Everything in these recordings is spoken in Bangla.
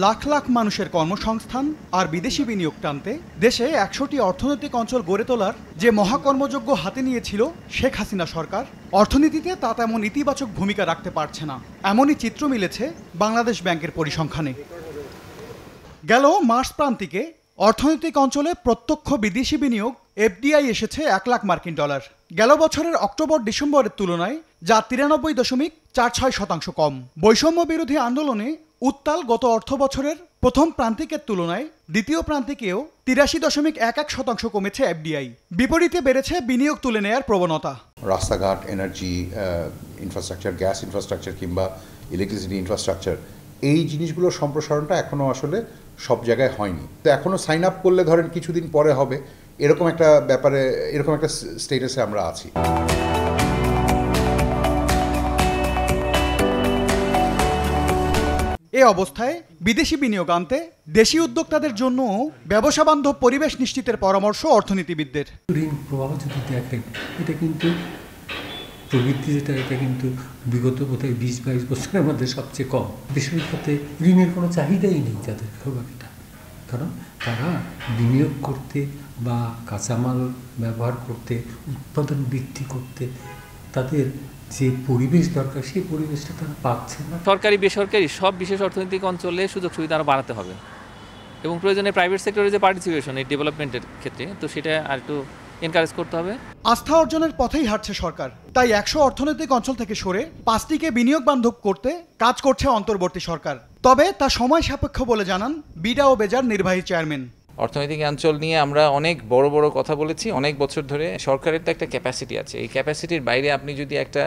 লাখ লাখ মানুষের কর্মসংস্থান আর বিদেশি বিনিয়োগ টানতে দেশে ১০০টি অর্থনৈতিক অঞ্চল গড়ে তোলার যে মহাকর্মযজ্ঞ হাতে নিয়েছিল শেখ হাসিনা সরকার, অর্থনীতিতে তা তেমন ইতিবাচক ভূমিকা রাখতে পারছে না। এমনই চিত্র মিলেছে বাংলাদেশ ব্যাংকের পরিসংখ্যানে। গেল মার্চ প্রান্তিকে অর্থনৈতিক অঞ্চলে প্রত্যক্ষ বিদেশি বিনিয়োগ এফডিআই এসেছে $১,০০,০০,০০,০০০। গেল বছরের অক্টোবর ডিসেম্বরের তুলনায় যা ৯৩.৪৬% কম। বৈষম্য বিরোধী আন্দোলনে উত্তাল গত অর্থ বছরের প্রথম প্রান্তিকের তুলনায় দ্বিতীয় প্রান্তিকেও ৮৩.১১% কমেছে এফডিআই। বিপরীতে বেড়েছে বিনিয়োগ তুলে নেয়ার প্রবণতা। রাস্তাঘাট, এনার্জি ইনফ্রাস্ট্রাকচার, গ্যাস ইনফ্রাস্ট্রাকচার কিংবা ইলেকট্রিসিটি ইনফ্রাস্ট্রাকচার, এই জিনিসগুলোর সম্প্রসারণটা এখনও আসলে সব জায়গায় হয়নি। তো এখনও সাইন আপ করলে ধরেন কিছুদিন পরে হবে, এরকম একটা ব্যাপারে, এরকম একটা স্টেটাসে আমরা আছি। এ অবস্থায় বিদেশি বিনিয়োগ আনতে দেশি উদ্যোক্তাদের জন্য ব্যবসা বান্ধব পরিবেশ নিশ্চিতের পরামর্শ অর্থনীতিবিদদের। ঋণ প্রবাহ যদি দেখেন, এটা কিন্তু প্রবৃদ্ধি যেটা, এটা কিন্তু বিগত বোধহয় ২০-২২ বছরের মধ্যে সবচেয়ে কম। বেসরকারি খাতে ঋণের কোনো চাহিদাই নেই যাদের খুব একটা, কারণ তারা বিনিয়োগ করতে বা কাঁচামাল ব্যবহার করতে, উৎপাদন বৃদ্ধি করতে তাদের যে পরিবেশ দরকার সেই পরিবেশটা তারা পাচ্ছে না। সরকারি বেসরকারি সব বিশেষ অর্থনৈতিক অঞ্চলে সুযোগ সুবিধা আরও বাড়াতে হবে এবং প্রয়োজনে প্রাইভেট সেক্টরের যে পার্টিসিপেশন এই ডেভেলপমেন্টের ক্ষেত্রে, তো সেটা আর একটু এনকারেজ করতে হবে। আস্থা অর্জনের পথেই হাঁটছে সরকার, তাই ১০০ অর্থনৈতিক অঞ্চল থেকে সরে ৫টিকে বিনিয়োগ বান্ধব করতে কাজ করছে অন্তর্বর্তী সরকার। তবে তা সময় সাপেক্ষ বলে জানান বিডা ও বেজার নির্বাহী চেয়ারম্যান। অর্থনৈতিক অঞ্চল নিয়ে আমরা অনেক বড় বড় কথা বলেছি অনেক বছর ধরে। সরকারের তো একটা ক্যাপাসিটি আছে, এই ক্যাপাসিটির বাইরে আপনি যদি একটা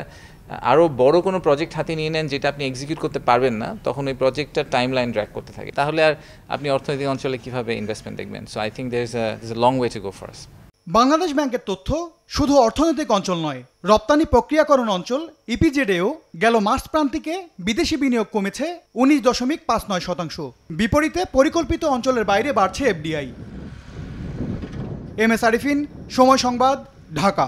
আরও বড় কোনো প্রজেক্ট হাতে নিয়ে নেন যেটা আপনি এক্সিকিউট করতে পারবেন না, তখন ওই প্রজেক্টটার টাইম লাইন ড্র্যাগ করতে থাকে, তাহলে আর আপনি অর্থনৈতিক অঞ্চলে কীভাবে ইনভেস্টমেন্ট দেখবেন। So I think there is a long way to go for us. Bangladesh ব্যাংকের তথ্য শুধু অর্থনৈতিক অঞ্চল নয়, রপ্তানি প্রক্রিয়াকরণ অঞ্চল ইপিজেডেও গেল মার্চ প্রান্তিকে বিদেশি বিনিয়োগ কমেছে ১৯.৫৯%। বিপরীতে পরিকল্পিত অঞ্চলের বাইরে বাড়ছে এফডিআই। এম এস আরিফিন, সময় সংবাদ, ঢাকা।